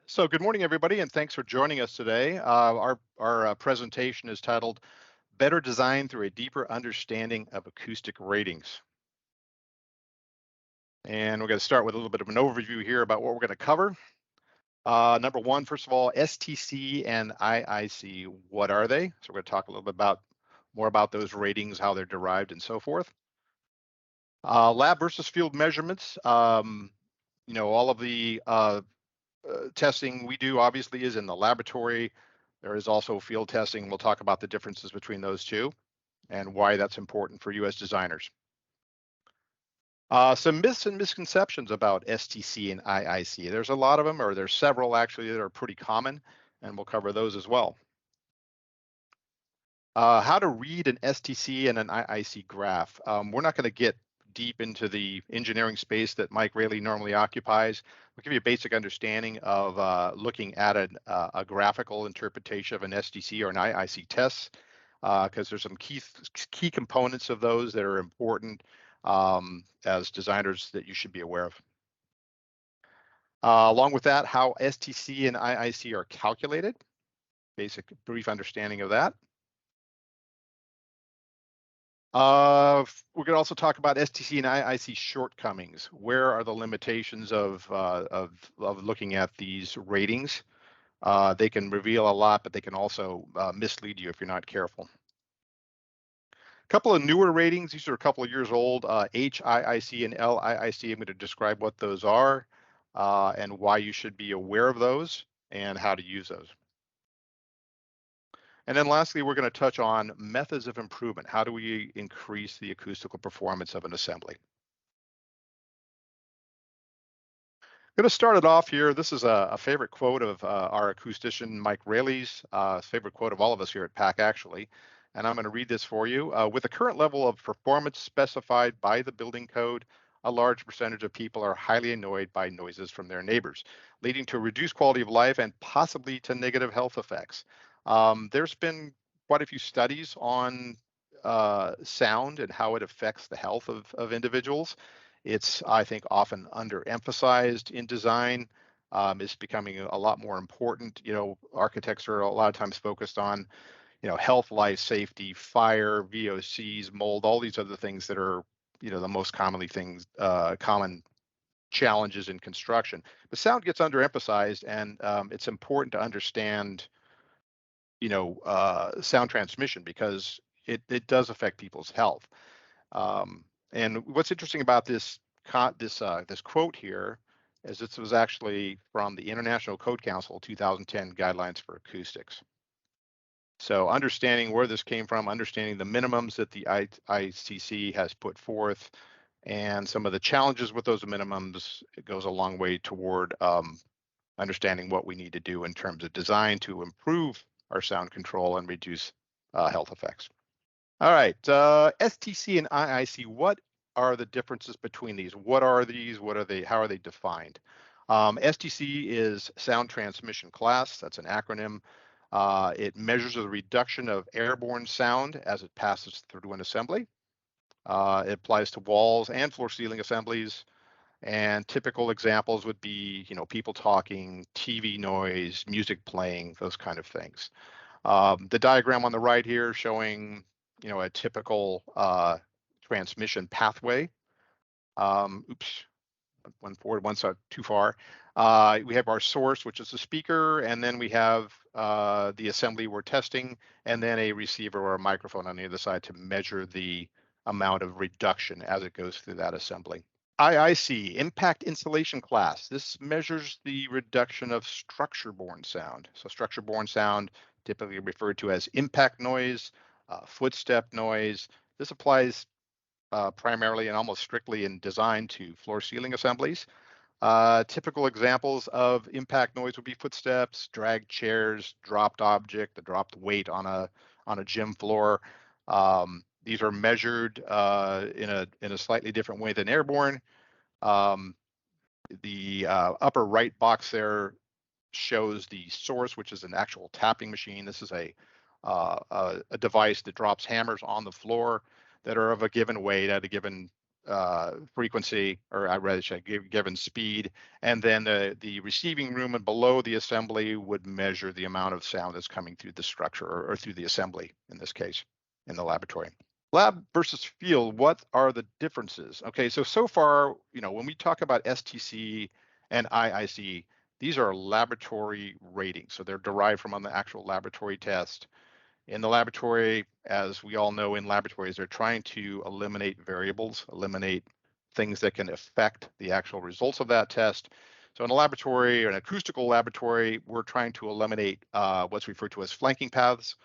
So good morning, everybody, and thanks for joining us today. Our presentation is titled "Better Design Through a Deeper Understanding of Acoustic Ratings." And we're going to start with a little bit of an overview here about what we're going to cover. Number one, first of all, STC and IIC, what are they? So we're going to talk a little bit more about those ratings, how they're derived, and so forth. Lab versus field measurements. All of the testing we do obviously is in the laboratory. There is also field testing. We'll talk about the differences between those two and why that's important for you as designers. Some myths and misconceptions about STC and IIC. There's a lot of them, or there's several actually that are pretty common, and we'll cover those as well. How to read an STC and an IIC graph. We're not going to get deep into the engineering space that Mike Rayleigh normally occupies. We'll give you a basic understanding of looking at a graphical interpretation of an STC or an IIC test, because there's some key components of those that are important as designers that you should be aware of. Along with that, how STC and IIC are calculated, basic brief understanding of that. We're going to also talk about STC and IIC shortcomings. Where are the limitations of looking at these ratings? They can reveal a lot, but they can also mislead you if you're not careful. A couple of newer ratings. These are a couple of years old. HIIC and LIIC. I'm going to describe what those are and why you should be aware of those and how to use those. And then lastly, we're going to touch on methods of improvement. How do we increase the acoustical performance of an assembly? I'm going to start it off here. This is a favorite quote of our acoustician, Mike Rayleigh's, favorite quote of all of us here at PAC, actually. And I'm going to read this for you. With the current level of performance specified by the building code, a large percentage of people are highly annoyed by noises from their neighbors, leading to reduced quality of life and possibly to negative health effects. There's been quite a few studies on sound and how it affects the health of individuals. It's, I think, often underemphasized in design. It's becoming a lot more important. Architects are a lot of times focused on, health, life, safety, fire, VOCs, mold, all these other things that are, the most common challenges in construction. But sound gets underemphasized, and it's important to understand sound transmission because it does affect people's health. And what's interesting about this quote here is this was actually from the International Code Council 2010 Guidelines for Acoustics. So understanding where this came from, understanding the minimums that the ICC has put forth, and some of the challenges with those minimums, it goes a long way toward understanding what we need to do in terms of design to improve our sound control and reduce health effects. All right, STC and IIC, what are the differences between these? What are these? What are they? How are they defined? STC is sound transmission class. That's an acronym. It measures the reduction of airborne sound as it passes through an assembly. It applies to walls and floor ceiling assemblies. And typical examples would be, people talking, TV noise, music playing, those kind of things. The diagram on the right here showing, a typical transmission pathway. Oops, one forward, one side too far. We have our source, which is the speaker, and then we have the assembly we're testing, and then a receiver or a microphone on the other side to measure the amount of reduction as it goes through that assembly. IIC, impact insulation class. This measures the reduction of structure-borne sound. So structure-borne sound, typically referred to as impact noise, footstep noise. This applies primarily and almost strictly in design to floor ceiling assemblies. Typical examples of impact noise would be footsteps, dragged chairs, dropped object, the dropped weight on a gym floor. These are measured in a slightly different way than airborne. The upper right box there shows the source, which is an actual tapping machine. This is a device that drops hammers on the floor that are of a given weight at a given frequency, or I rather say given speed, and then the receiving room and below the assembly would measure the amount of sound that's coming through the structure, or through the assembly in this case, in the laboratory. Lab versus field, what are the differences? Okay, so far, when we talk about STC and IIC, these are laboratory ratings. So they're derived from on the actual laboratory test. In the laboratory, as we all know in laboratories, they're trying to eliminate variables, eliminate things that can affect the actual results of that test. So in a laboratory, or an acoustical laboratory, we're trying to eliminate what's referred to as flanking paths.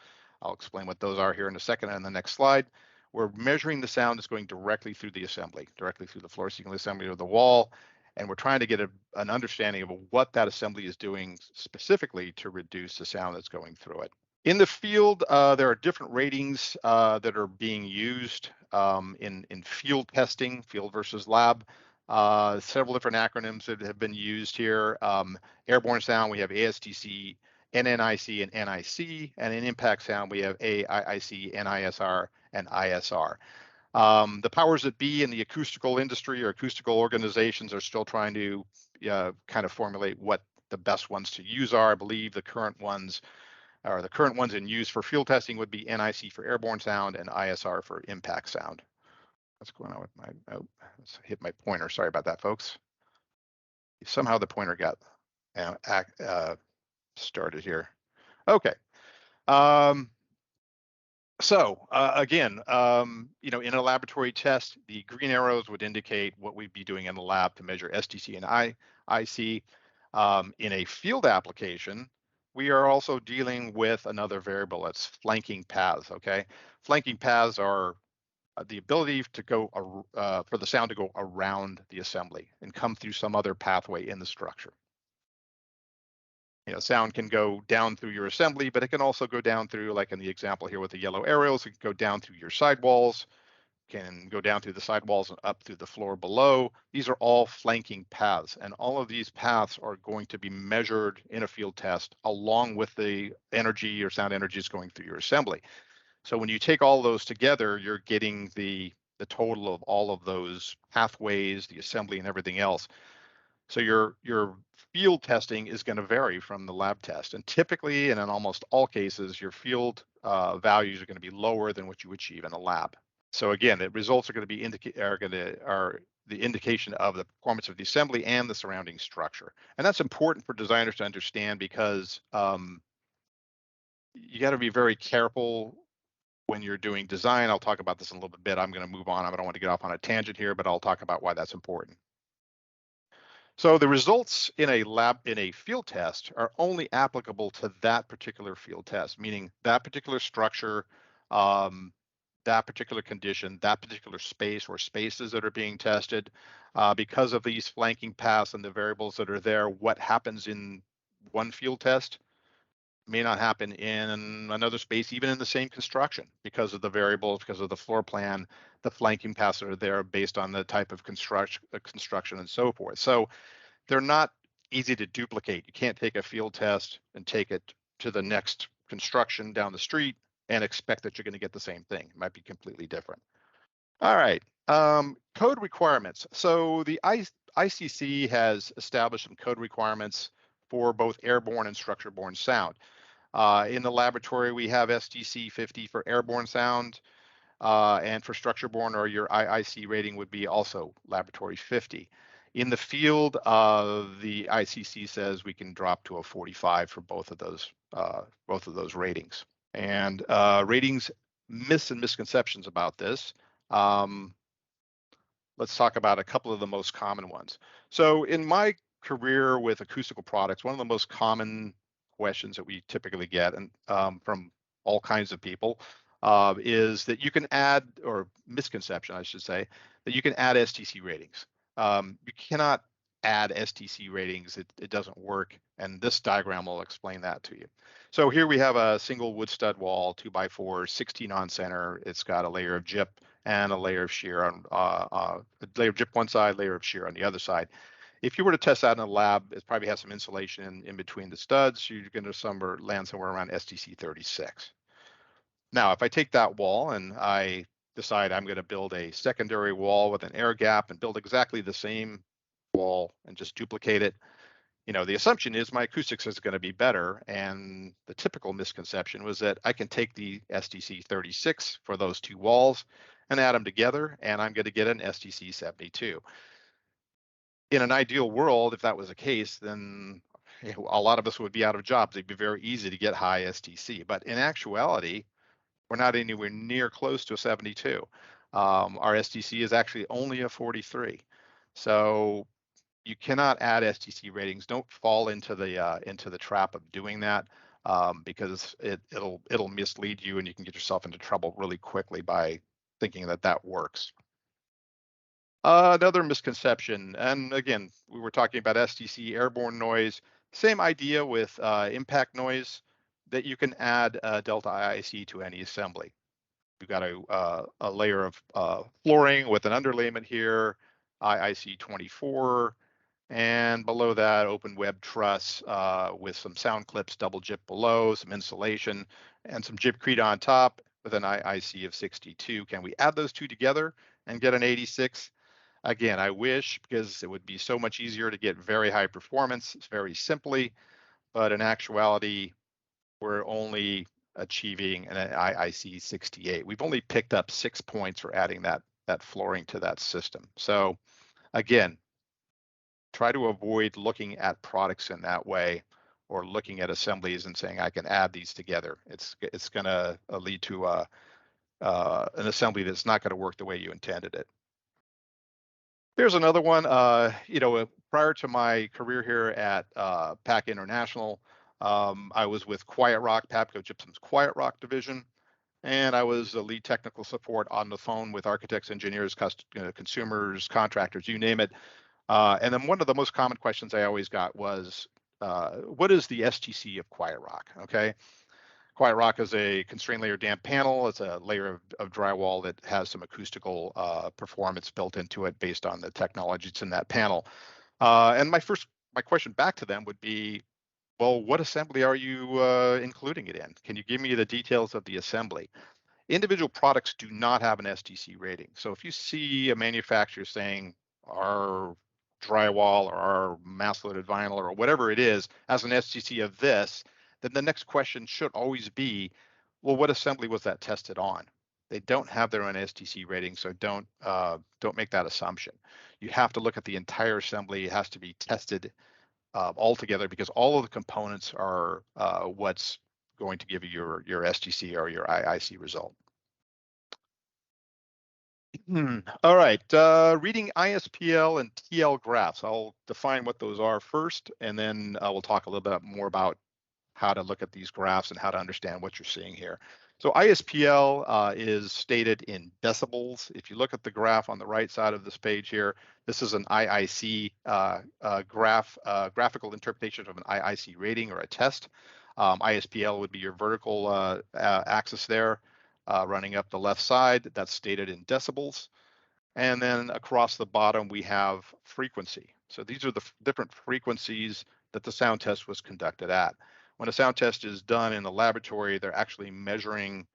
I'll explain what those are here in a second on the next slide. We're measuring the sound that's going directly through the assembly, directly through the floor sequencing assembly or the wall. And we're trying to get an understanding of what that assembly is doing specifically to reduce the sound that's going through it. In the field, there are different ratings that are being used in field testing, field versus lab. Several different acronyms that have been used here. Airborne sound, we have ASTC, NNIC, and NIC. And in impact sound, we have AIIC, NISR, and ISR. The powers that be in the acoustical industry or acoustical organizations are still trying to kind of formulate what the best ones to use are. I believe the current ones in use for field testing would be NIC for airborne sound and ISR for impact sound. What's going on with my, let's hit my pointer. Sorry about that, folks. Somehow the pointer got started here. Okay. Again, in a laboratory test, the green arrows would indicate what we'd be doing in the lab to measure STC and IIC. In a field application, we are also dealing with another variable, that's flanking paths, okay? Flanking paths are the ability to go, for the sound to go around the assembly and come through some other pathway in the structure. Sound can go down through your assembly, but it can also go down through, like in the example here with the yellow arrows, it can go down through your sidewalls, can go down through the sidewalls and up through the floor below. These are all flanking paths, and all of these paths are going to be measured in a field test along with the energy or sound energies going through your assembly. So when you take all those together, you're getting the total of all of those pathways, the assembly, and everything else. So your field testing is going to vary from the lab test, and typically, and in almost all cases, your field values are going to be lower than what you achieve in a lab. So again, the results are going to be the indication of the performance of the assembly and the surrounding structure, and that's important for designers to understand, because you got to be very careful when you're doing design. I'll talk about this in a little bit. I'm going to move on. I don't want to get off on a tangent here, but I'll talk about why that's important. So the results in a field test are only applicable to that particular field test, meaning that particular structure, that particular condition, that particular space or spaces that are being tested. Because of these flanking paths and the variables that are there, what happens in one field test may not happen in another space, even in the same construction, because of the variables, because of the floor plan, the flanking paths that are there based on the type of construction and so forth. So they're not easy to duplicate. You can't take a field test and take it to the next construction down the street and expect that you're going to get the same thing. It might be completely different. All right, code requirements. So the ICC has established some code requirements for both airborne and structure-borne sound. In the laboratory, we have STC 50 for airborne sound, and for structure-borne, or your IIC rating would be also laboratory 50. In the field, the ICC says we can drop to a 45 for both of those ratings. And ratings, myths and misconceptions about this. Let's talk about a couple of the most common ones. So in my career with acoustical products, one of the most common questions that we typically get, and from all kinds of people, is that you can add, or misconception, I should say, that you can add STC ratings. You cannot add STC ratings. It doesn't work, and this diagram will explain that to you. So here we have a single wood stud wall, 2x4, 16 on center. It's got a layer of gyp and a layer of shear on a layer of gyp one side, layer of shear on the other side. If you were to test that in a lab, it probably has some insulation in between the studs. You're going to land somewhere around STC 36. Now, if I take that wall and I decide I'm going to build a secondary wall with an air gap and build exactly the same wall and just duplicate it, the assumption is my acoustics is going to be better. And the typical misconception was that I can take the STC 36 for those two walls and add them together, and I'm going to get an STC 72. In an ideal world, if that was the case, then a lot of us would be out of jobs. It'd be very easy to get high STC. But in actuality, we're not anywhere near close to a 72. Our STC is actually only a 43. So you cannot add STC ratings. Don't fall into the trap of doing that, because it'll mislead you, and you can get yourself into trouble really quickly by thinking that works. Another misconception, and again, we were talking about STC airborne noise. Same idea with impact noise, that you can add delta IIC to any assembly. You've got a layer of flooring with an underlayment here, IIC 24, and below that, open web truss with some sound clips, double jip below, some insulation, and some gypcrete on top with an IIC of 62. Can we add those two together and get an 86? Again, I wish, because it would be so much easier to get very high performance very simply, but in actuality, we're only achieving an IIC 68. We've only picked up 6 points for adding that flooring to that system. So again, try to avoid looking at products in that way, or looking at assemblies and saying I can add these together. It's going to lead to an assembly that's not going to work the way you intended it. Here's another one. Prior to my career here at PAC International, I was with Quiet Rock, Pabco Gypsum's Quiet Rock division, and I was the lead technical support on the phone with architects, engineers, consumers, contractors, you name it. And then one of the most common questions I always got was, what is the STC of Quiet Rock? Okay. Quiet Rock is a constrained layer damp panel. It's a layer of drywall that has some acoustical performance built into it based on the technology that's in that panel. And my question back to them would be, well, what assembly are you including it in? Can you give me the details of the assembly? Individual products do not have an STC rating. So if you see a manufacturer saying our drywall or our mass loaded vinyl or whatever it is has an STC of this, then the next question should always be, well, what assembly was that tested on? They don't have their own STC rating, so don't make that assumption. You have to look at the entire assembly. It has to be tested all together, because all of the components are what's going to give you your STC or your IIC result. All right, reading ISPL and TL graphs. I'll define what those are first, and then we'll talk a little bit more about how to look at these graphs and how to understand what you're seeing here. So ISPL is stated in decibels. If you look at the graph on the right side of this page here, this is an IIC graphical interpretation of an IIC rating or a test. ISPL would be your vertical axis there, running up the left side. That's stated in decibels. And then across the bottom, we have frequency. So these are the different frequencies that the sound test was conducted at. When a sound test is done in the laboratory, they're actually measuring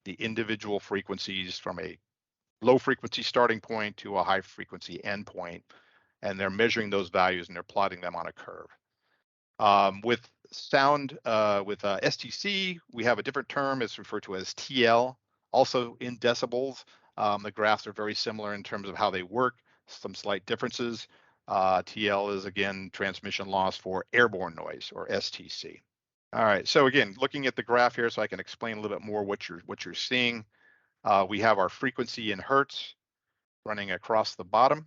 the individual frequencies from a low frequency starting point to a high frequency end point, and they're measuring those values and they're plotting them on a curve. With sound, with STC, we have a different term. It's referred to as TL, also in decibels. The graphs are very similar in terms of how they work, some slight differences. TL is, again, transmission loss for airborne noise, or STC. All right, so again, looking at the graph here so I can explain a little bit more what you're seeing. We have our frequency in hertz running across the bottom.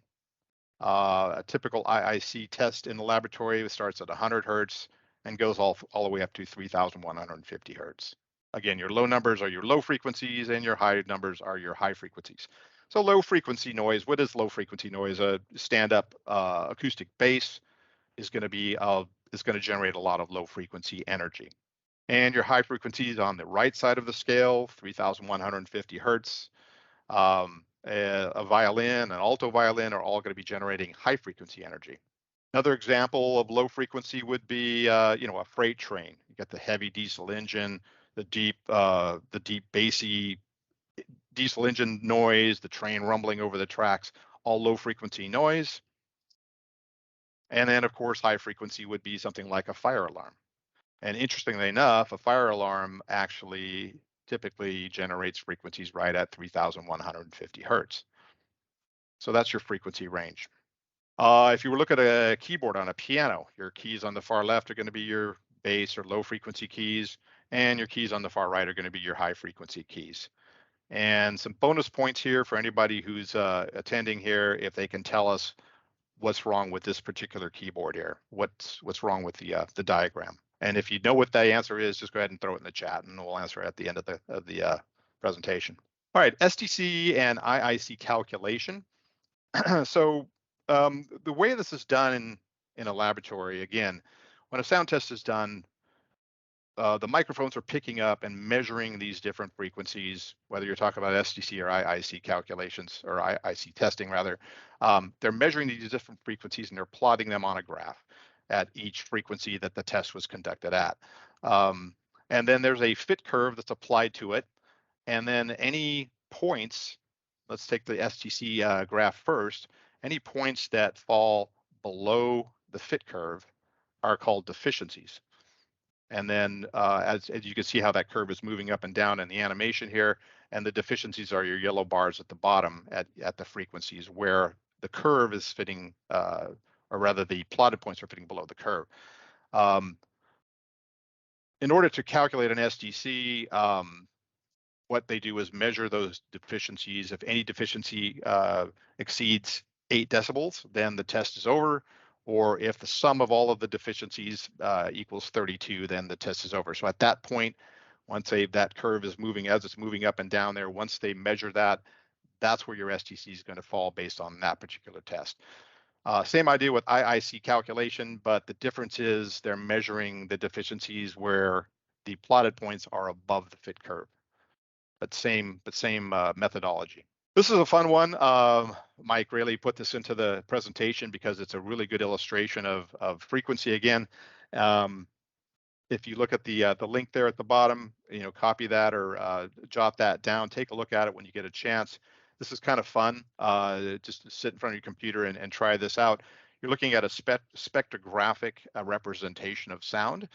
A typical IIC test in the laboratory starts at 100 hertz and goes all the way up to 3,150 hertz. Again, your low numbers are your low frequencies and your high numbers are your high frequencies. So low frequency noise, what is low frequency noise? A stand-up acoustic bass is going to generate a lot of low frequency energy. And your high frequencies on the right side of the scale, 3,150 hertz. A violin, an alto violin are all going to be generating high frequency energy. Another example of low frequency would be, a freight train. You got the heavy diesel engine, the deep bassy diesel engine noise, the train rumbling over the tracks, all low frequency noise. And then of course, high frequency would be something like a fire alarm. And interestingly enough, a fire alarm actually typically generates frequencies right at 3,150 hertz. So that's your frequency range. If you were look at a keyboard on a piano, your keys on the far left are going to be your bass or low frequency keys, and your keys on the far right are going to be your high frequency keys. And some bonus points here for anybody who's attending here, if they can tell us what's wrong with this particular keyboard here, what's wrong with the diagram. And if you know what the answer is, just go ahead and throw it in the chat, and we'll answer it at the end of the presentation. All right, STC and IIC calculation. So the way this is done in a laboratory, again, when a sound test is done, the microphones are picking up and measuring these different frequencies, whether you're talking about STC or IIC calculations, or IIC testing rather. They're measuring these different frequencies and they're plotting them on a graph at each frequency that the test was conducted at. And then there's a fit curve that's applied to it. And then any points, let's take the STC graph first, any points that fall below the fit curve are called deficiencies. And then as you can see how that curve is moving up and down in the animation here, and the deficiencies are your yellow bars at the bottom at the frequencies where the curve is fitting, or rather the plotted points are fitting below the curve. In order to calculate an STC, what they do is measure those deficiencies. If any deficiency exceeds 8 decibels, then the test is over. Or if the sum of all of the deficiencies equals 32, then the test is over. So at that point, once that curve is moving, as it's moving up and down there, once they measure that, that's where your STC is going to fall based on that particular test. Same idea with IIC calculation, but the difference is they're measuring the deficiencies where the plotted points are above the fit curve. But same methodology. This is a fun one. Mike really put this into the presentation because it's a really good illustration of frequency. Again, if you look at the link there at the bottom, copy that or jot that down. Take a look at it when you get a chance. This is kind of fun. Just sit in front of your computer and try this out. You're looking at a spectrographic representation of sound.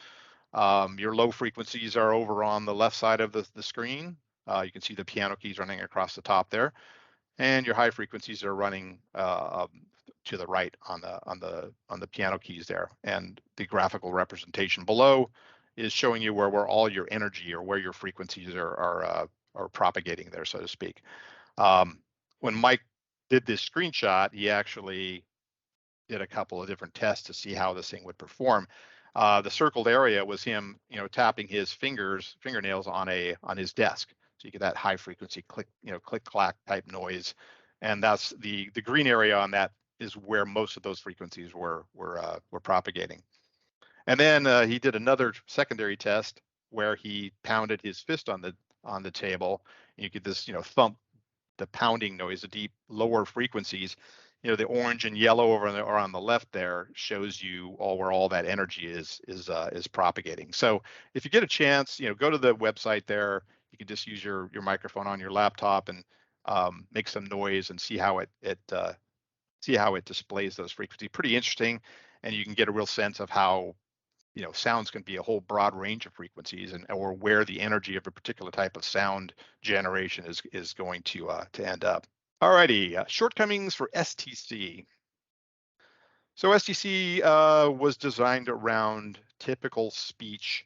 Your low frequencies are over on the left side of the screen. You can see the piano keys running across the top there, and your high frequencies are running to the right on the piano keys there. And the graphical representation below is showing you where all your energy or where your frequencies are propagating there, so to speak. When Mike did this screenshot, he actually did a couple of different tests to see how this thing would perform. The circled area was him, tapping his fingernails on his desk. So you get that high frequency click clack type noise, and that's the green area on that is where most of those frequencies were propagating. And then he did another secondary test where he pounded his fist on the table, and you get this thump, the pounding noise, the deep lower frequencies. The orange and yellow over on the left there shows you where all that energy is propagating. So if you get a chance, go to the website there. You can just use your microphone on your laptop and make some noise and see how it displays those frequencies. Pretty interesting, and you can get a real sense of how sounds can be a whole broad range of frequencies, or where the energy of a particular type of sound generation is going to end up. Alrighty, shortcomings for STC. So STC was designed around typical speech,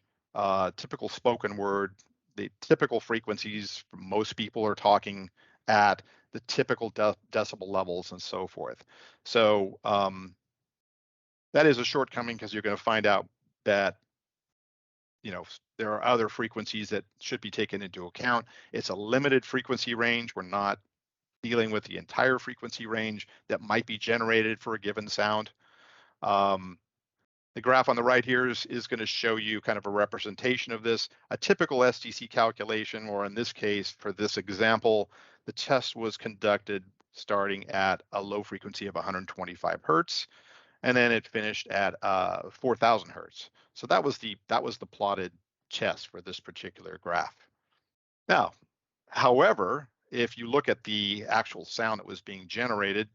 typical spoken word, the typical frequencies most people are talking at, the typical decibel levels and so forth. So that is a shortcoming because you're going to find out that there are other frequencies that should be taken into account. It's a limited frequency range. We're not dealing with the entire frequency range that might be generated for a given sound. The graph on the right here is going to show you kind of a representation of this. A typical STC calculation, or in this case, for this example, the test was conducted starting at a low frequency of 125 hertz, and then it finished at 4,000 hertz. So that was the plotted test for this particular graph. Now, however, if you look at the actual sound that was being generated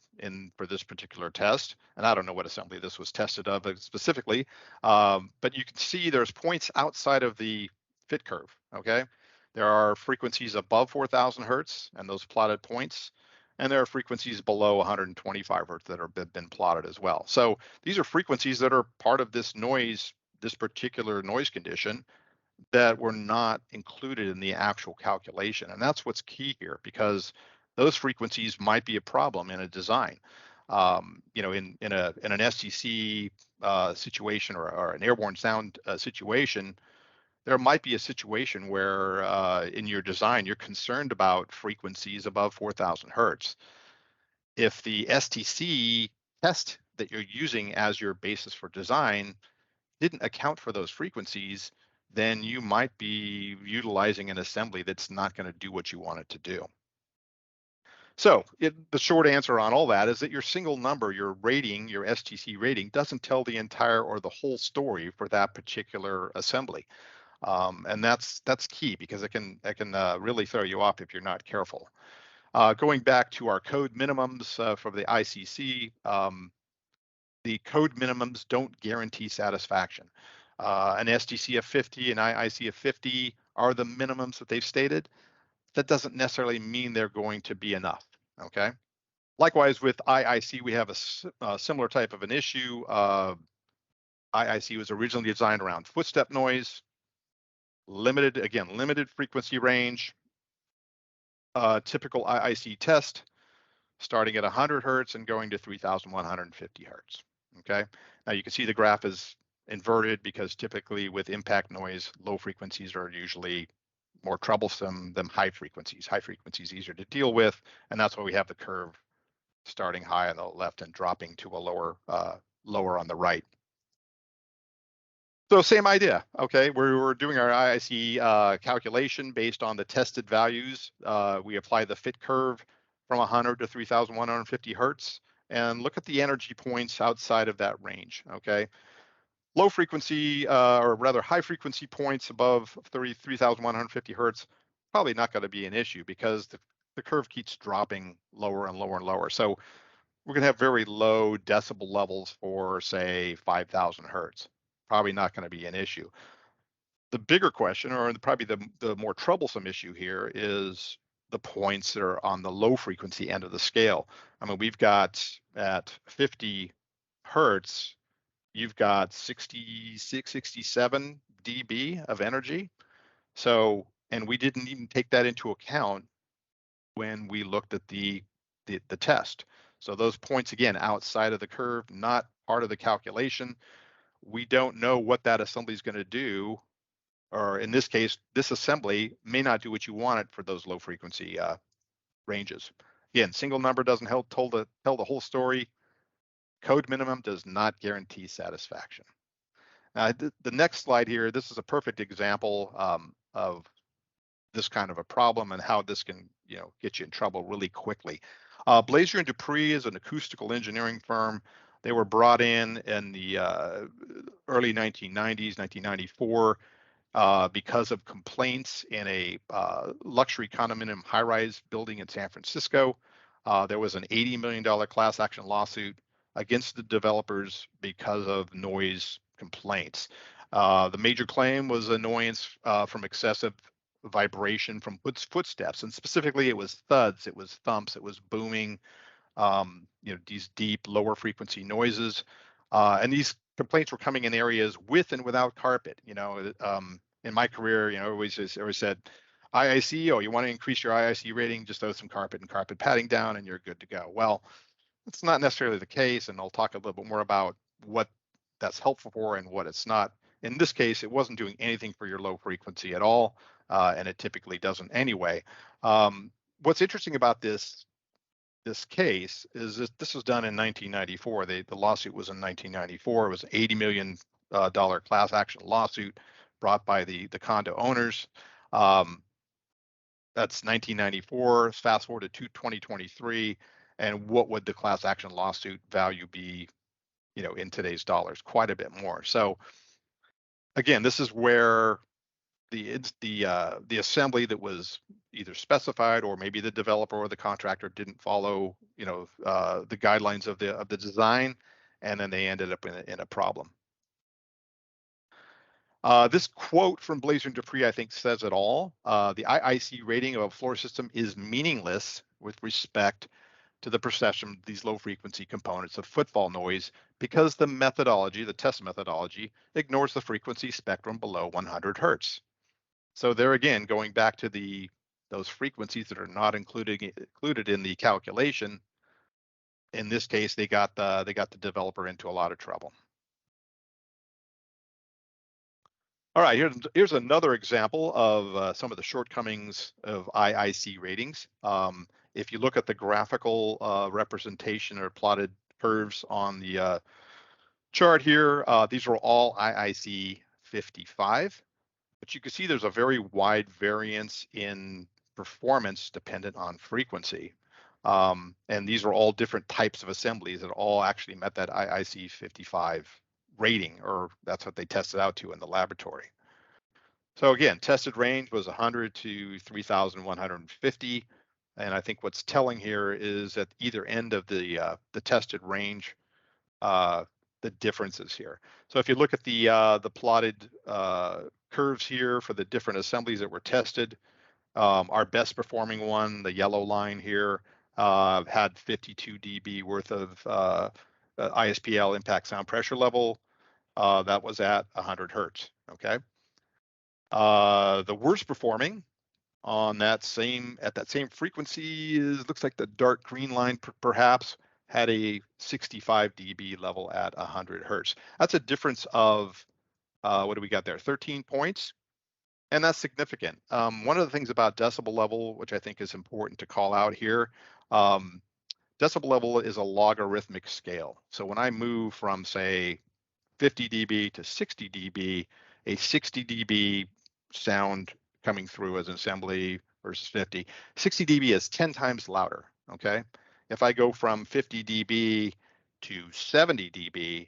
for this particular test, and I don't know what assembly this was tested of specifically, but you can see there's points outside of the fit curve, okay? There are frequencies above 4,000 hertz and those plotted points, and there are frequencies below 125 hertz that have been plotted as well. So these are frequencies that are part of this noise, this particular noise condition, that were not included in the actual calculation. And that's what's key here, because those frequencies might be a problem in a design. You know, in an STC situation or an airborne sound situation, there might be a situation where in your design, you're concerned about frequencies above 4,000 hertz. If the STC test that you're using as your basis for design didn't account for those frequencies, then you might be utilizing an assembly that's not going to do what you want it to do. So the short answer on all that is that your single number, your rating, your STC rating, doesn't tell the entire or the whole story for that particular assembly. And that's key, because it can really throw you off if you're not careful. Going back to our code minimums for the ICC, the code minimums don't guarantee satisfaction. An STC of 50 and IIC of 50 are the minimums that they've stated. That doesn't necessarily mean they're going to be enough, okay? Likewise, with IIC, we have a similar type of an issue. IIC was originally designed around footstep noise, limited frequency range. Typical IIC test starting at 100 hertz and going to 3,150 hertz. Okay. Now you can see the graph is inverted, because typically with impact noise, low frequencies are usually more troublesome than high frequencies. High frequencies easier to deal with, and that's why we have the curve starting high on the left and dropping to a lower on the right. So same idea, okay? We're doing our IIC calculation based on the tested values. We apply the fit curve from 100 to 3,150 hertz, and look at the energy points outside of that range, okay? Low frequency, or rather high frequency points above 3,150 hertz, probably not going to be an issue, because the curve keeps dropping lower and lower and lower. So we're going to have very low decibel levels for, say, 5,000 hertz. Probably not going to be an issue. The bigger question, or probably the more troublesome issue here, is the points that are on the low frequency end of the scale. I mean, we've got at 50 hertz, you've got 66, 67 dB of energy. So, and we didn't even take that into account when we looked at the test. So those points, again, outside of the curve, not part of the calculation. We don't know what that assembly is going to do, or in this case, this assembly may not do what you want it for those low frequency ranges. Again, single number doesn't help tell the whole story. Code minimum does not guarantee satisfaction. The next slide here, this is a perfect example of this kind of a problem and how this can, get you in trouble really quickly. Blazer and Dupree is an acoustical engineering firm. They were brought in the early 1990s, 1994, because of complaints in a luxury condominium high-rise building in San Francisco. There was an $80 million class action lawsuit against the developers because of noise complaints. The major claim was annoyance from excessive vibration from footsteps, and specifically it was thuds, it was thumps, it was booming, these deep lower frequency noises, and these complaints were coming in areas with and without carpet. In my career, I always said, IIC, oh, you want to increase your IIC rating, just throw some carpet and carpet padding down and you're good to go. Well, it's not necessarily the case, and I'll talk a little bit more about what that's helpful for and what it's not. In this case, it wasn't doing anything for your low frequency at all, and it typically doesn't anyway. What's interesting about this case is that this was done in 1994. The lawsuit was in 1994. It was an $80 million class action lawsuit brought by the condo owners. That's 1994. Fast forward to 2023, and what would the class action lawsuit value be, in today's dollars? Quite a bit more. So again, this is where the assembly that was either specified, or maybe the developer or the contractor didn't follow, the guidelines of the design, and then they ended up in a problem. This quote from Blazer and Dupree, I think, says it all. The IIC rating of a floor system is meaningless with respect to the perception of these low frequency components of footfall noise, because the test methodology, ignores the frequency spectrum below 100 hertz. So there again, going back to those frequencies that are not included in the calculation. In this case, they got the developer into a lot of trouble. All right, here's another example of some of the shortcomings of IIC ratings. If you look at the graphical representation or plotted curves on the chart here, these are all IIC 55, but you can see there's a very wide variance in performance dependent on frequency. And these are all different types of assemblies that all actually met that IIC 55 rating, or that's what they tested out to in the laboratory. So again, tested range was 100 to 3,150. And I think what's telling here is at either end of the tested range, the differences here. So if you look at the plotted curves here for the different assemblies that were tested, our best performing one, the yellow line here, had 52 dB worth of ISPL impact sound pressure level. That was at 100 hertz. Okay. The worst performing on at that same frequency looks like the dark green line perhaps had a 65 dB level at 100 hertz. That's a difference of what do we got there? 13 points. And that's significant. One of the things about decibel level, which I think is important to call out here, decibel level is a logarithmic scale. So when I move from, say, 50 dB to 60 dB, a 60 dB sound coming through as an assembly versus 50, 60 dB is 10 times louder, okay? If I go from 50 dB to 70 dB,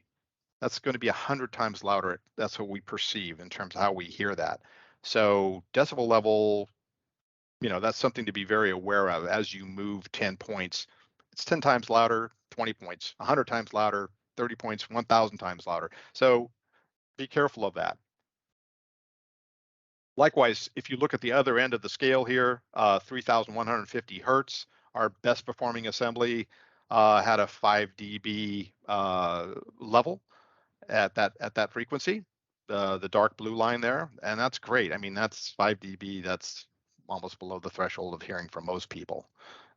that's going to be 100 times louder. That's what we perceive in terms of how we hear that. So decibel level, that's something to be very aware of as you move 10 points. It's 10 times louder, 20 points, 100 times louder, 30 points, 1,000 times louder. So be careful of that. Likewise, if you look at the other end of the scale here, 3,150 hertz, our best performing assembly had a 5 dB level at that frequency, the dark blue line there, and that's great. I mean, that's 5 dB. That's almost below the threshold of hearing for most people.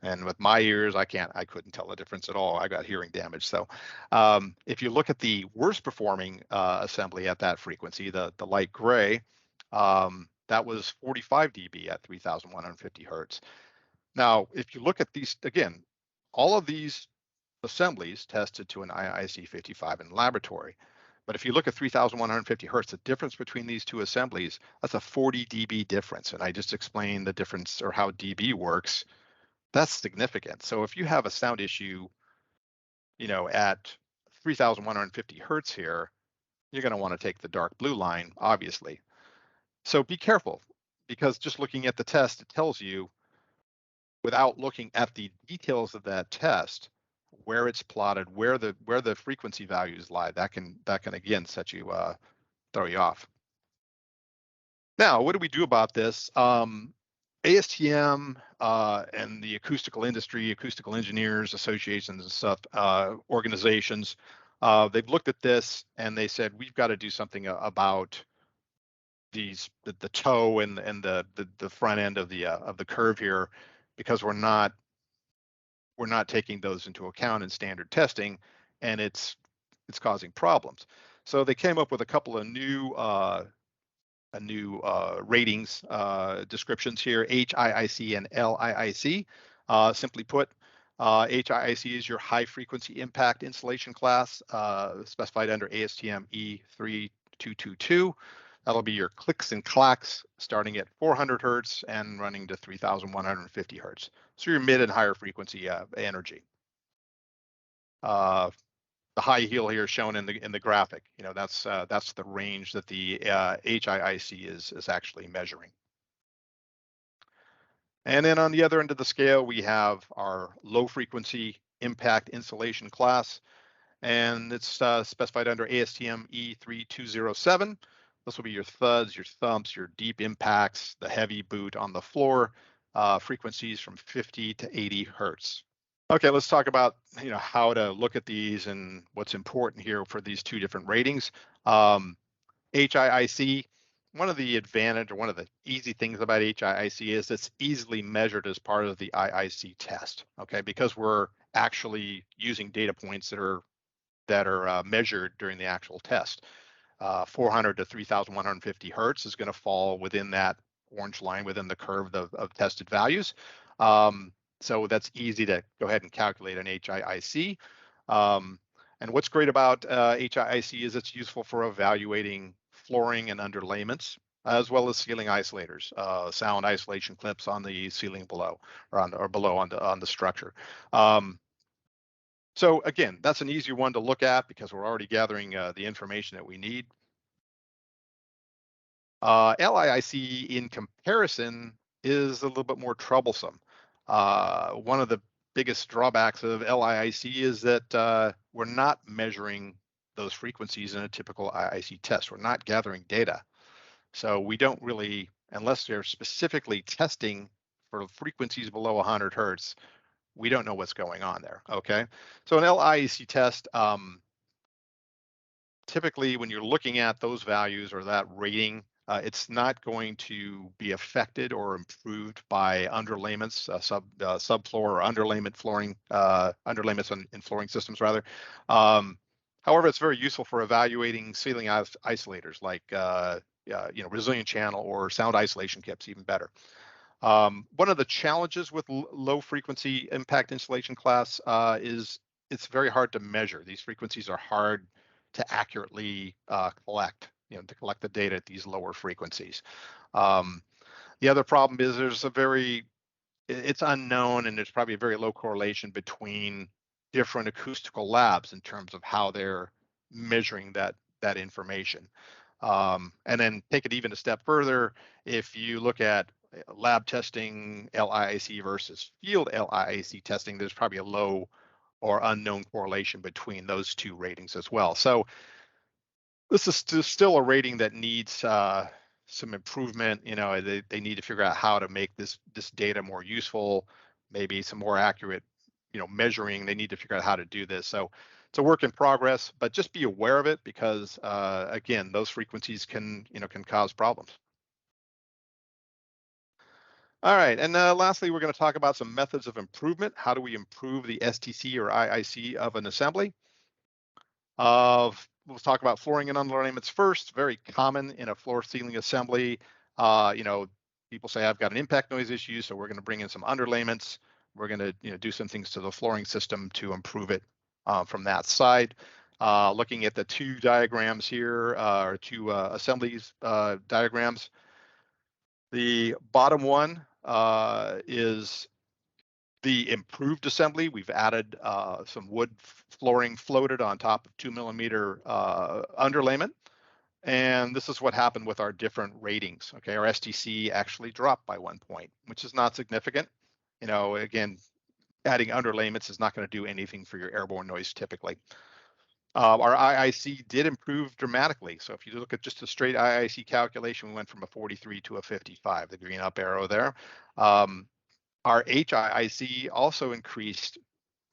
And with my ears, I couldn't tell the difference at all. I got hearing damage. So if you look at the worst performing assembly at that frequency, the light gray, that was 45 dB at 3,150 hertz. Now, if you look at these, again, all of these assemblies tested to an IIC 55 in laboratory. But if you look at 3,150 hertz, the difference between these two assemblies, that's a 40 dB difference. And I just explained the difference, or how dB works. That's significant. So if you have a sound issue, at 3,150 hertz here, you're going to want to take the dark blue line, obviously. So be careful, because just looking at the test, it tells you, without looking at the details of that test, where it's plotted, where the frequency values lie. That can again throw you off. Now, what do we do about this? ASTM and the acoustical industry, acoustical engineers associations and stuff, organizations, they've looked at this and they said, we've got to do something about the toe and the front end of the curve here, because we're not taking those into account in standard testing, and it's causing problems. So they came up with a couple of new ratings descriptions here: HIIC and LIIC. Simply put, HIIC is your high frequency impact insulation class, specified under ASTM E3222. That'll be your clicks and clacks starting at 400 hertz and running to 3,150 hertz. So your mid and higher frequency energy. high heel here shown in the graphic. That's the range that the HIIC is actually measuring. And then on the other end of the scale, we have our low frequency impact insulation class, and it's specified under ASTM E3207. This will be your thuds, your thumps, your deep impacts, the heavy boot on the floor, frequencies from 50 to 80 hertz. Okay, let's talk about how to look at these and what's important here for these two different ratings. HIIC, one of the advantage or one of the easy things about HIIC is it's easily measured as part of the IIC test. Okay, because we're actually using data points that are measured during the actual test. 400 to 3,150 hertz is going to fall within that orange line within the curve of tested values. So that's easy to go ahead and calculate an HIIC. And what's great about HIIC is it's useful for evaluating flooring and underlayments, as well as ceiling isolators, sound isolation clips on the ceiling below or below on the structure. So again, that's an easier one to look at because we're already gathering the information that we need. LIIC in comparison is a little bit more troublesome. One of the biggest drawbacks of LIIC is that we're not measuring those frequencies in a typical IIC test. We're not gathering data. So we don't really, unless they're specifically testing for frequencies below 100 hertz, we don't know what's going on there, okay? So an LIIC test, typically when you're looking at those values or that rating, it's not going to be affected or improved by underlayments, subfloor or underlayment flooring, underlayments in flooring systems rather. However, it's very useful for evaluating ceiling isolators like resilient channel or sound isolation kits, even better. One of the challenges with low frequency impact insulation class is it's very hard to measure. These frequencies are hard to accurately collect, to collect the data at these lower frequencies. The other problem is it's unknown, and there's probably a very low correlation between different acoustical labs in terms of how they're measuring that information. And then take it even a step further, if you look at lab testing LIIC versus field LIIC testing, there's probably a low or unknown correlation between those two ratings as well. So this is still a rating that needs some improvement. They need to figure out how to make this data more useful, maybe some more accurate, measuring. They need to figure out how to do this. So it's a work in progress, but just be aware of it because again, those frequencies can cause problems. All right, and lastly, we're going to talk about some methods of improvement. How do we improve the STC or IIC of an assembly? We'll talk about flooring and underlayments first. Very common in a floor ceiling assembly. People say I've got an impact noise issue, so we're going to bring in some underlayments. We're going to do some things to the flooring system to improve it from that side. Looking at the two diagrams here, or two assemblies diagrams. The bottom one is the improved assembly. We've added some wood flooring floated on top of 2 millimeter underlayment. And this is what happened with our different ratings. Okay, our STC actually dropped by 1 point, which is not significant. Again, adding underlayments is not going to do anything for your airborne noise typically. Our IIC did improve dramatically. So if you look at just a straight IIC calculation, we went from a 43 to a 55, the green up arrow there. Our HIIC also increased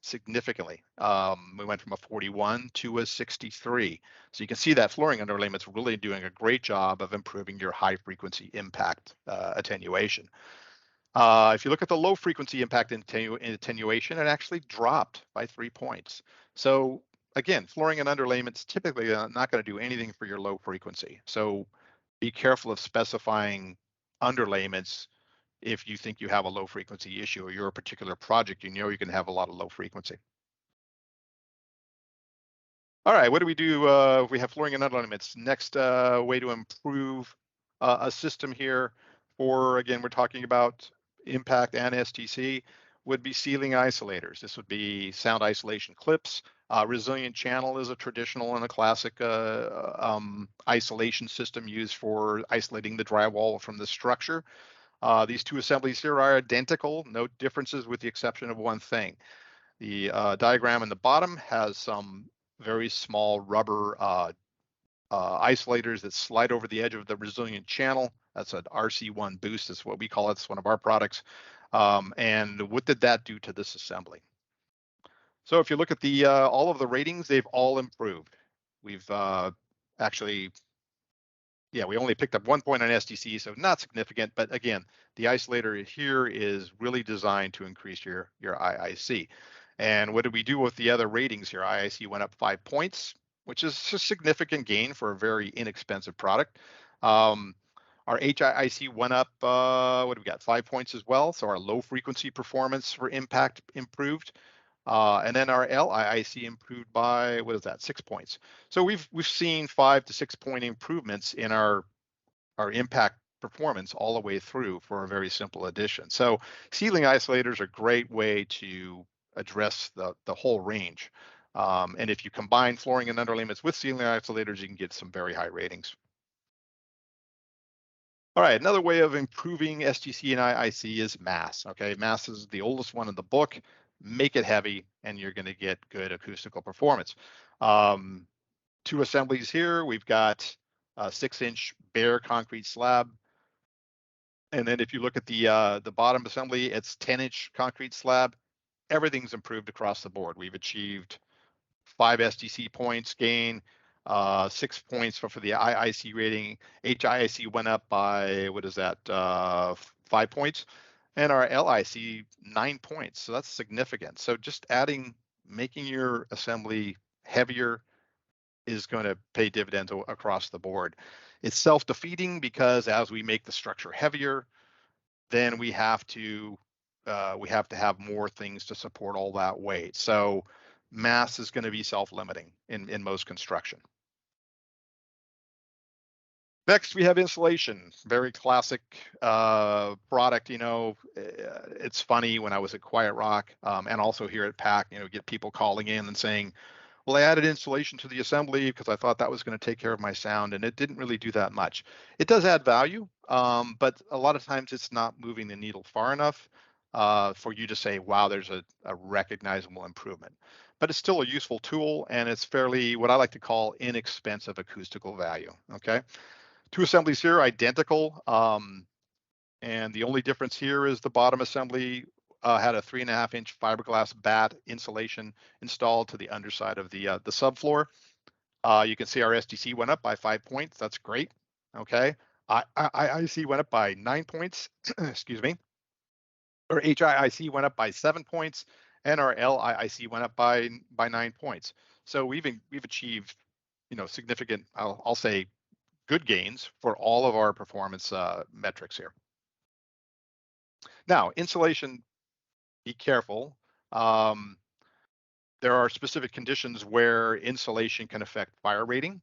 significantly. We went from a 41 to a 63. So you can see that flooring underlayment's really doing a great job of improving your high frequency impact attenuation. If you look at the low frequency impact attenuation, it actually dropped by 3 points. So again, flooring and underlayment's typically not going to do anything for your low frequency. So be careful of specifying underlayments if you think you have a low frequency issue or your particular project, you're going to have a lot of low frequency. All right, what do we do if we have flooring and underlayments? Next way to improve a system here for, again, we're talking about impact and STC, would be ceiling isolators. This would be sound isolation clips, Resilient channel is a traditional and a classic isolation system used for isolating the drywall from the structure. These two assemblies here are identical, no differences with the exception of one thing. The diagram in the bottom has some very small rubber isolators that slide over the edge of the resilient channel. That's an RC1 boost, is what we call it. It's one of our products. And what did that do to this assembly? So if you look at the all of the ratings, they've all improved. We've actually, yeah, we only picked up 1 point on STC, so not significant. But again, the isolator here is really designed to increase your IIC. And what did we do with the other ratings here? IIC went up 5 points, which is a significant gain for a very inexpensive product. Our HIIC went up, what do we got? 5 points as well. So our low frequency performance for impact improved. And then our LIIC improved by, what is that, 6 points. So we've seen 5 to 6 point improvements in our impact performance all the way through for a very simple addition. So ceiling isolators are a great way to address the whole range. And if you combine flooring and underlayments with ceiling isolators, you can get some very high ratings. All right, another way of improving STC and IIC is mass. Okay, mass is the oldest one in the book. Make it heavy, and you're going to get good acoustical performance. 2 assemblies here. We've got a 6-inch bare concrete slab, and then if you look at the bottom assembly, it's 10-inch concrete slab. Everything's improved across the board. We've achieved 5 STC points gain, 6 points for the IIC rating. HIIC went up by, what is that, 5 points, and our LIC 9 points. So that's significant. So just making your assembly heavier is going to pay dividends across the board. It's self-defeating because as we make the structure heavier, then we have to have more things to support all that weight. So mass is going to be self-limiting in most construction. Next, we have insulation. Very classic product. You know, it's funny, when I was at Quiet Rock and also here at PAC, you know, get people calling in and saying, well, I added insulation to the assembly because I thought that was going to take care of my sound, and it didn't really do that much. It does add value, but a lot of times it's not moving the needle far enough for you to say, wow, there's a recognizable improvement. But it's still a useful tool, and it's fairly, what I like to call, inexpensive acoustical value. Okay, 2 assemblies here, identical, and the only difference here is the bottom assembly had a 3.5-inch fiberglass batt insulation installed to the underside of the subfloor. You can see our STC went up by 5 points. That's great. Okay, IIC went up by 9 points. Excuse me. Our HIIC went up by 7 points, and our LIIC went up by 9 points. So we've achieved, you know, significant, I'll say, good gains for all of our performance metrics here. Now, insulation, be careful. There are specific conditions where insulation can affect fire rating.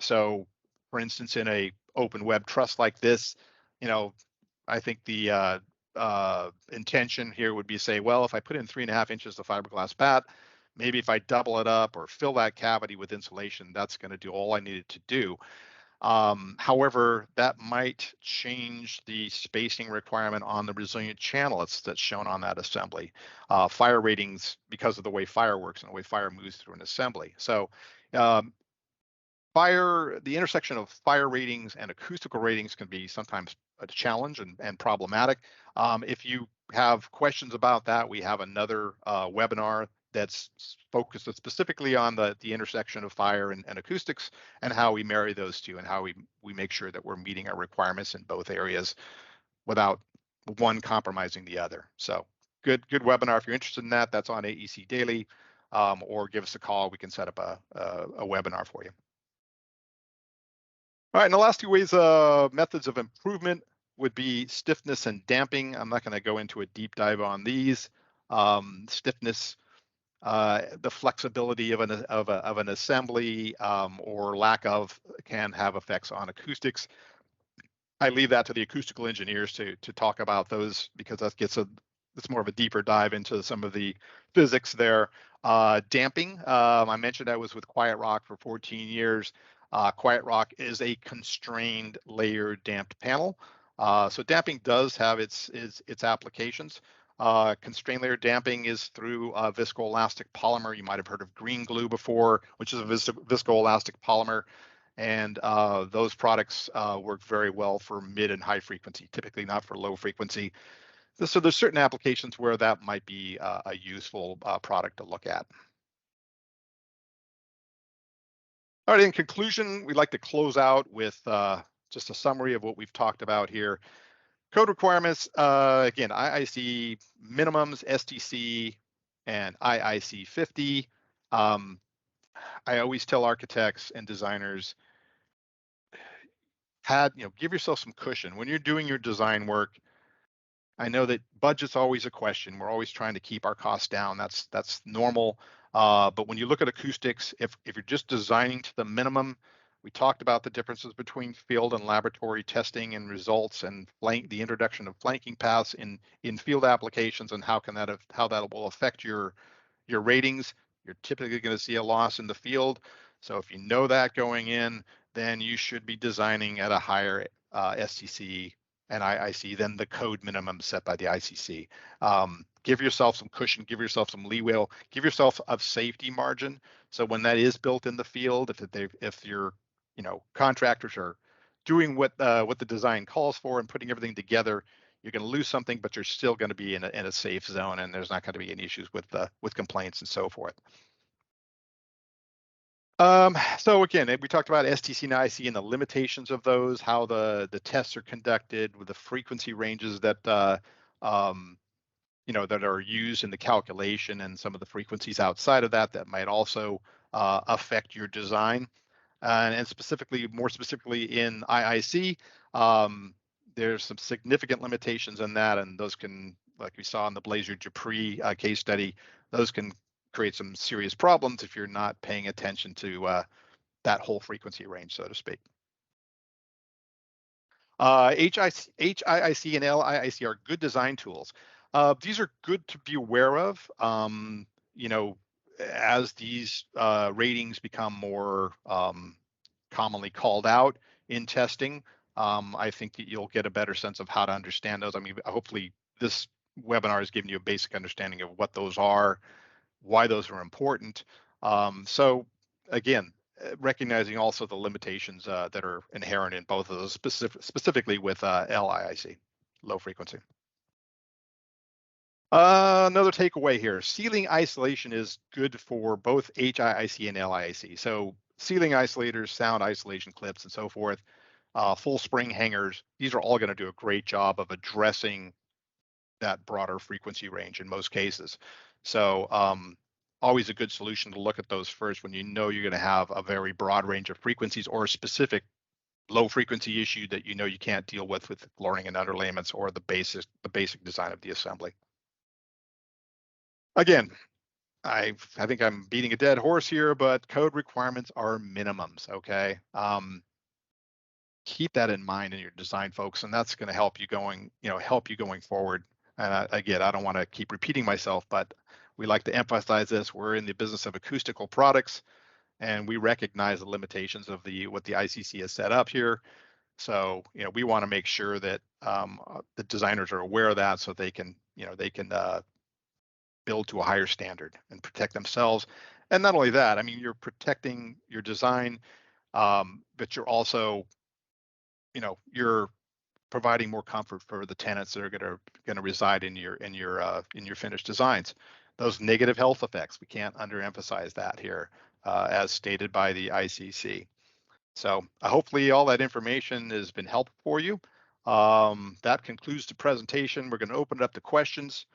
So, for instance, in a open web truss like this, you know, I think the intention here would be say, well, if I put in 3.5 inches of fiberglass batt, maybe if I double it up or fill that cavity with insulation, that's going to do all I needed to do. However, that might change the spacing requirement on the resilient channel that's shown on that assembly. Fire ratings, because of the way fire works and the way fire moves through an assembly. So the intersection of fire ratings and acoustical ratings can be sometimes a challenge and problematic. If you have questions about that, we have another webinar that's focused specifically on the intersection of fire and acoustics, and how we marry those two, and how we make sure that we're meeting our requirements in both areas without one compromising the other. So good webinar. If you're interested in that, that's on AEC Daily, or give us a call. We can set up a webinar for you. All right, and the last 2 ways, methods of improvement would be stiffness and damping. I'm not going to go into a deep dive on these. Stiffness, the flexibility of an assembly or lack of can have effects on acoustics. I leave that to the acoustical engineers to talk about those, because that gets it's more of a deeper dive into some of the physics there. Damping, I mentioned I was with Quiet Rock for 14 years. Quiet Rock is a constrained layer damped panel. So damping does have its applications. Constrained layer damping is through viscoelastic polymer. You might have heard of green glue before, which is a viscoelastic polymer. And those products work very well for mid and high frequency, typically not for low frequency. So there's certain applications where that might be a useful product to look at. All right, in conclusion, we'd like to close out with just a summary of what we've talked about here. Code requirements, again, IIC minimums, STC and IIC 50. I always tell architects and designers, give yourself some cushion. When you're doing your design work, I know that budget's always a question. We're always trying to keep our costs down. That's normal. But when you look at acoustics, if you're just designing to the minimum, we talked about the differences between field and laboratory testing and results, and the introduction of flanking paths in field applications, and how that will affect your ratings. You're typically going to see a loss in the field. So if you know that going in, then you should be designing at a higher STC and IIC than the code minimum set by the ICC. Give yourself some cushion, give yourself some leeway, give yourself a safety margin. So when that is built in the field, if your contractors are doing what the design calls for and putting everything together, you're going to lose something, but you're still going to be in a safe zone, and there's not going to be any issues with complaints and so forth. So again, we talked about STC and IIC and the limitations of those, how the tests are conducted, with the frequency ranges that that are used in the calculation, and some of the frequencies outside of that might also affect your design. And more specifically in IIC, there's some significant limitations in that, and those can, like we saw in the Blazer Dupree case study, those can create some serious problems if you're not paying attention to that whole frequency range, so to speak. HIIC and LIIC are good design tools. These are good to be aware of. As these ratings become more commonly called out in testing, I think that you'll get a better sense of how to understand those. I mean, hopefully this webinar has given you a basic understanding of what those are, why those are important. So again, recognizing also the limitations that are inherent in both of those, specifically with LIIC, low frequency. Another takeaway here, ceiling isolation is good for both HIIC and LIIC. So ceiling isolators, sound isolation clips, and so forth, full spring hangers, these are all going to do a great job of addressing that broader frequency range in most cases. So always a good solution to look at those first when you know you're going to have a very broad range of frequencies, or a specific low frequency issue that you can't deal with flooring and underlayments, or the basic design of the assembly. Again, I think I'm beating a dead horse here, but code requirements are minimums, okay? Keep that in mind in your design, folks, and that's going to help you going forward. And again, I don't want to keep repeating myself, but we like to emphasize this. We're in the business of acoustical products, and we recognize the limitations of what the ICC has set up here. So, we want to make sure that the designers are aware of that, so they can build to a higher standard and protect themselves. And not only that, I mean, you're protecting your design, but you're also, you're providing more comfort for the tenants that are going to reside in your finished designs. Those negative health effects, we can't underemphasize that here, as stated by the ICC. So hopefully all that information has been helpful for you. That concludes the presentation. We're going to open it up to questions.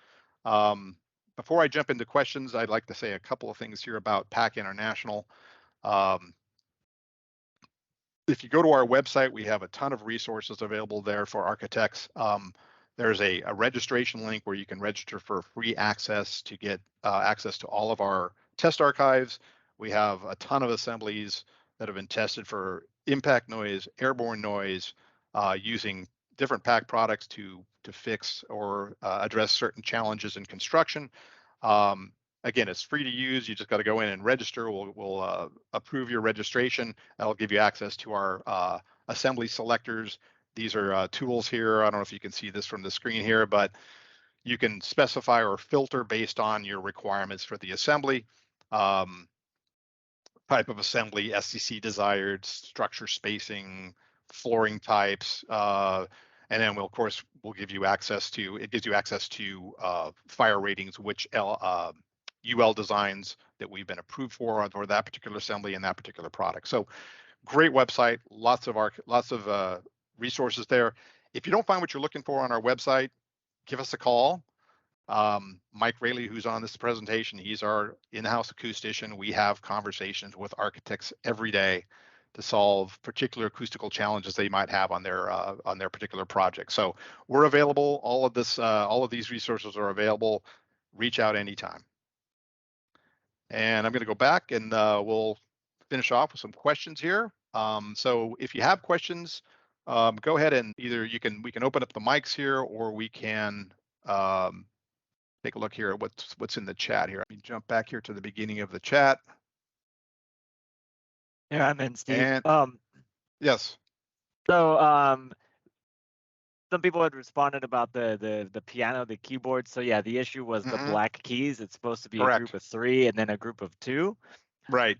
Before I jump into questions, I'd like to say a couple of things here about PAC International. If you go to our website, we have a ton of resources available there for architects. There's a registration link where you can register for free access to get access to all of our test archives. We have a ton of assemblies that have been tested for impact noise, airborne noise, using different PAC products to fix or address certain challenges in construction. Again, it's free to use. You just got to go in and register. We'll approve your registration. That'll give you access to our assembly selectors. These are tools here. I don't know if you can see this from the screen here, but you can specify or filter based on your requirements for the assembly. Type of assembly, STC desired, structure spacing, flooring types, and then of course we'll give you access to, it gives you access to fire ratings, which UL designs that we've been approved for that particular assembly and that particular product. So great website, lots of resources there. If you don't find what you're looking for on our website, give us a call. Mike Rayleigh, who's on this presentation, he's our in-house acoustician. We have conversations with architects every day to solve particular acoustical challenges they might have on their particular project. So we're available. All of these resources are available. Reach out anytime. And I'm going to go back and we'll finish off with some questions here. So if you have questions, go ahead and either we can open up the mics here, or we can take a look here at what's in the chat here. Let me jump back here to the beginning of the chat. Yeah, I'm in, Steve. And, yes. So some people had responded about the piano, the keyboard. So yeah, the issue was the black keys. It's supposed to be a group of 3 and then a group of 2. Right.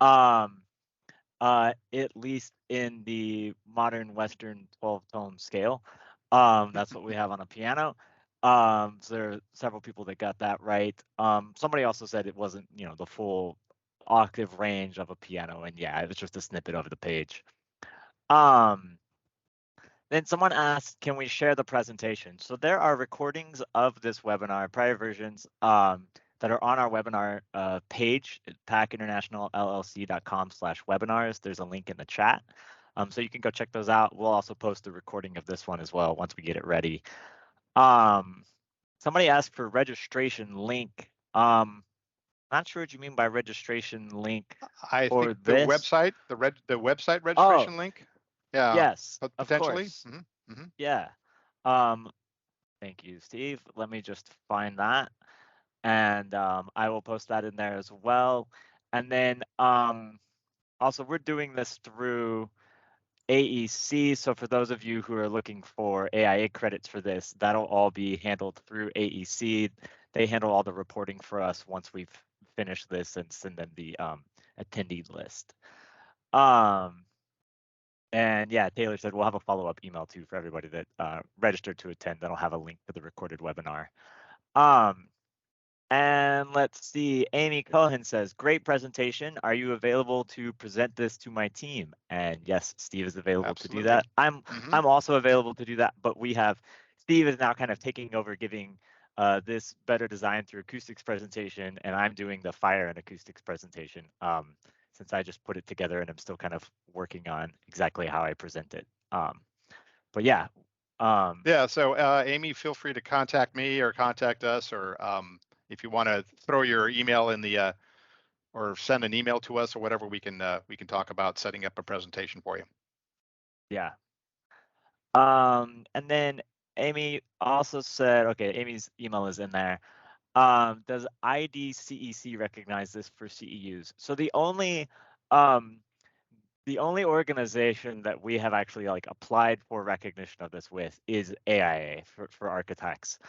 At least in the modern Western 12-tone scale. That's what we have on a piano. So there are several people that got that right. Somebody also said it wasn't, the full octave range of a piano, and yeah, it was just a snippet of the page. Then someone asked, can we share the presentation? So there are recordings of this webinar, prior versions, that are on our webinar page, pacinternationalllc.com/webinars. There's a link in the chat. So you can go check those out. We'll also post a recording of this one as well once we get it ready. Somebody asked for registration link. Not sure what you mean by registration link. I think the website, the website registration link. Yeah. Yes. Potentially. Yeah. Thank you, Steve. Let me just find that, and I will post that in there as well. And then also we're doing this through AEC. So for those of you who are looking for AIA credits for this, that'll all be handled through AEC. They handle all the reporting for us once we've finished this and send them the attendee list. And yeah, Taylor said we'll have a follow-up email too for everybody that registered to attend. That'll have a link to the recorded webinar. And let's see, Amy Cohen says, great presentation. Are you available to present this to my team? And yes, Steve is available to do that. I'm also available to do that, but Steve is now kind of taking over giving this Better Design Through Acoustics presentation, and I'm doing the Fire and Acoustics presentation since I just put it together and I'm still kind of working on exactly how I present it. But yeah. Yeah, so Amy, feel free to contact me or contact us, or if you want to throw your email in the or send an email to us or whatever, we can talk about setting up a presentation for you. Yeah. And then Amy also said, okay, Amy's email is in there. Does IDCEC recognize this for CEUs? So the only organization that we have actually applied for recognition of this with is AIA for architects.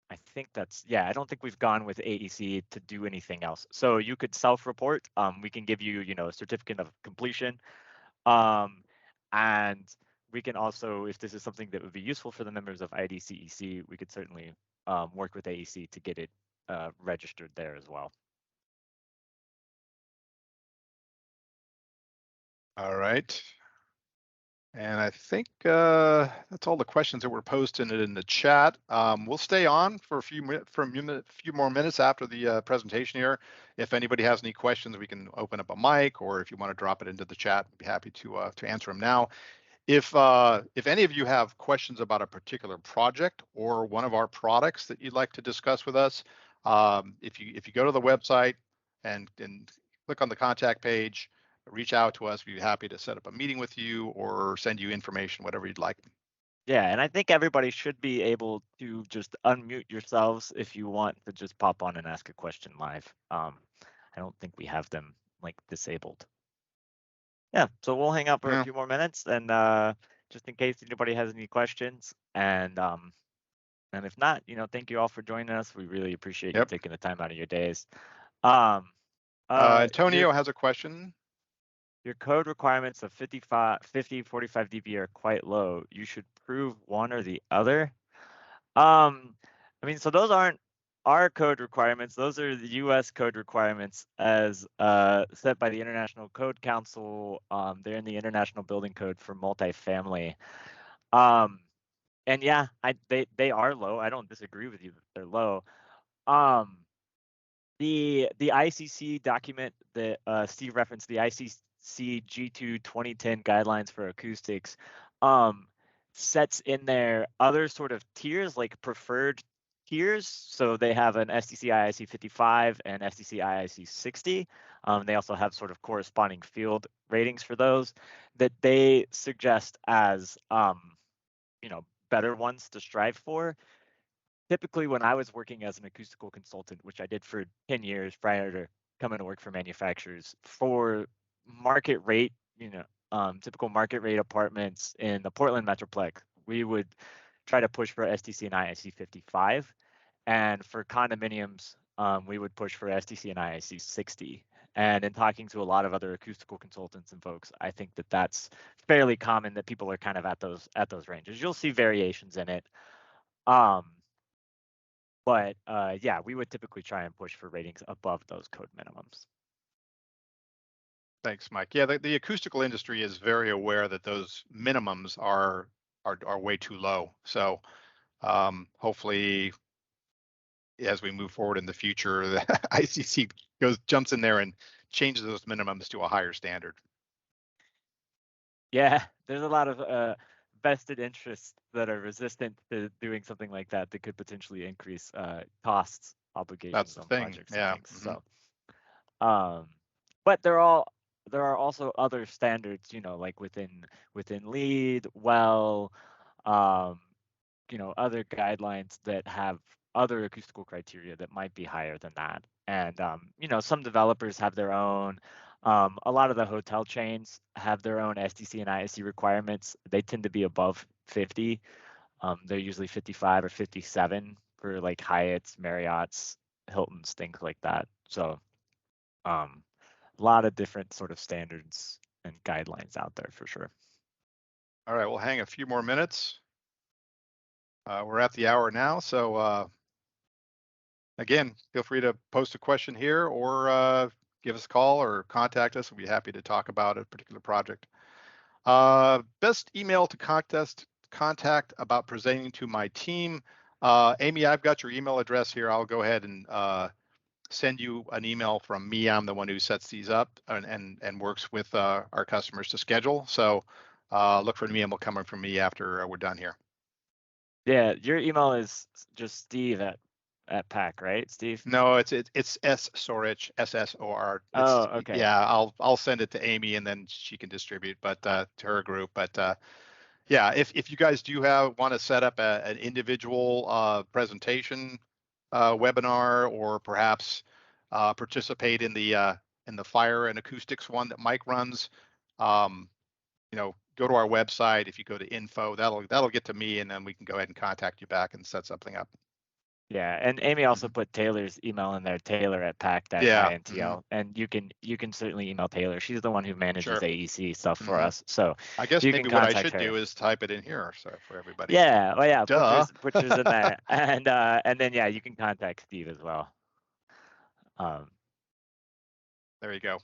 I think I don't think we've gone with AEC to do anything else. So you could self-report. We can give you, a certificate of completion. And we can also, if this is something that would be useful for the members of IDCEC, we could certainly work with AEC to get it registered there as well. All right. And I think that's all the questions that were posted in the chat. We'll stay on for a few more minutes after the presentation here. If anybody has any questions, we can open up a mic, or if you want to drop it into the chat, I'd be happy to answer them now. If any of you have questions about a particular project or one of our products that you'd like to discuss with us, if you go to the website and click on the contact page, reach out to us. We'd be happy to set up a meeting with you or send you information, whatever you'd like. Yeah, and I think everybody should be able to just unmute yourselves if you want to just pop on and ask a question live. I don't think we have them like disabled. Yeah, so we'll hang out for a Yeah. few more minutes and just in case anybody has any questions. And if not, thank you all for joining us. We really appreciate you Yep. taking the time out of your days. Um, your Antonio has a question. your code requirements of 50, 45 dB are quite low. You should prove one or the other. I mean, so those aren't our code requirements. Those are the U.S. code requirements as set by the International Code Council. They're in the International Building Code for multifamily. And yeah, they are low. I don't disagree with you that they're low. The ICC document that Steve referenced, the ICC G2 2010 guidelines for acoustics, sets in there other sort of tiers, like preferred tiers. So they have an STC IIC 55 and STC IIC 60. They also have sort of corresponding field ratings for those that they suggest as better ones to strive for. Typically, when I was working as an acoustical consultant, which I did for 10 years prior to coming to work for manufacturers, for market rate, typical market rate apartments in the Portland Metroplex, we would try to push for STC and IIC 55. And for condominiums, we would push for STC and IIC 60. And in talking to a lot of other acoustical consultants and folks, I think that that's fairly common that people are kind of at those ranges. You'll see variations in it. But yeah, we would typically try and push for ratings above those code minimums. Thanks, Mike. Yeah, the acoustical industry is very aware that those minimums are way too low. So hopefully, as we move forward in the future, the ICC jumps in there and changes those minimums to a higher standard. Yeah, there's a lot of vested interests that are resistant to doing something like that could potentially increase costs, obligations on projects and things. Mm-hmm. So, but there are also other standards, like within LEED, well, other guidelines that have other acoustical criteria that might be higher than that. And, some developers have their own. A lot of the hotel chains have their own STC and IIC requirements. They tend to be above 50. They're usually 55 or 57 for like Hyatt's, Marriott's, Hilton's, things like that. So a lot of different sort of standards and guidelines out there for sure. All right, we'll hang a few more minutes. We're at the hour now, so again, feel free to post a question here or give us a call or contact us. We'll be happy to talk about a particular project. Best email to contact about presenting to my team. Amy, I've got your email address here. I'll go ahead and send you an email from me. I'm the one who sets these up and works with our customers to schedule. So look for an email coming from me after we're done here. Yeah, your email is just Steve at PAC, right, Steve? No, it's S Sorich, SSOR. Oh, okay. Yeah, I'll send it to Amy and then she can distribute, but to her group. But yeah, if you guys do want to set up an individual presentation webinar, or perhaps participate in the fire and acoustics one that Mike runs, go to our website. If you go to info, that'll get to me, and then we can go ahead and contact you back and set something up. Yeah, and Amy also put Taylor's email in there, Taylor at PAC.intl, Yeah. and you can certainly email Taylor. She's the one who manages Sure. AEC stuff for us, so I guess you maybe can what I contact should her. do is type it in here, so for everybody. Yeah, well, yeah, Duh. put yours in there, and then yeah, you can contact Steve as well. There you go.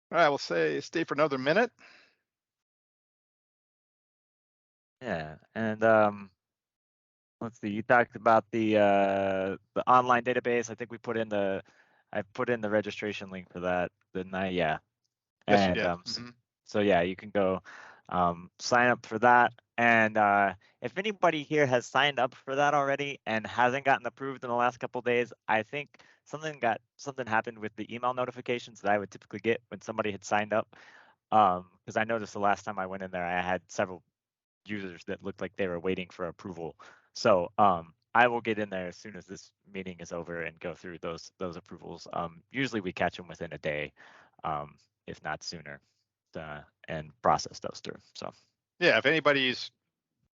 All right, we'll stay for another minute. Yeah, and let's see. You talked about the online database. I think I put in the registration link for that, didn't I? Yeah. Yes, you And did. so yeah, you can go sign up for that. And if anybody here has signed up for that already and hasn't gotten approved in the last couple of days, I think something happened with the email notifications that I would typically get when somebody had signed up. Because I noticed the last time I went in there, I had several users that looked like they were waiting for approval. So I will get in there as soon as this meeting is over and go through those approvals. Usually we catch them within a day, if not sooner, and process those through. So yeah, if anybody's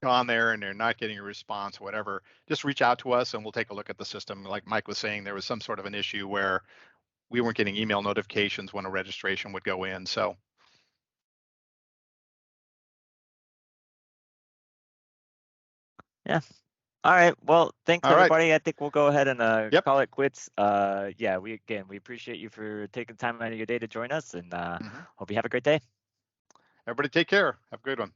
gone there and they're not getting a response or whatever, just reach out to us and we'll take a look at the system. Like Mike was saying, there was some sort of an issue where we weren't getting email notifications when a registration would go in. So yeah. All right. Well, thanks all right. everybody. I think we'll go ahead and Yep. call it quits. Yeah, we appreciate you for taking time out of your day to join us, and hope you have a great day. Everybody take care. Have a good one.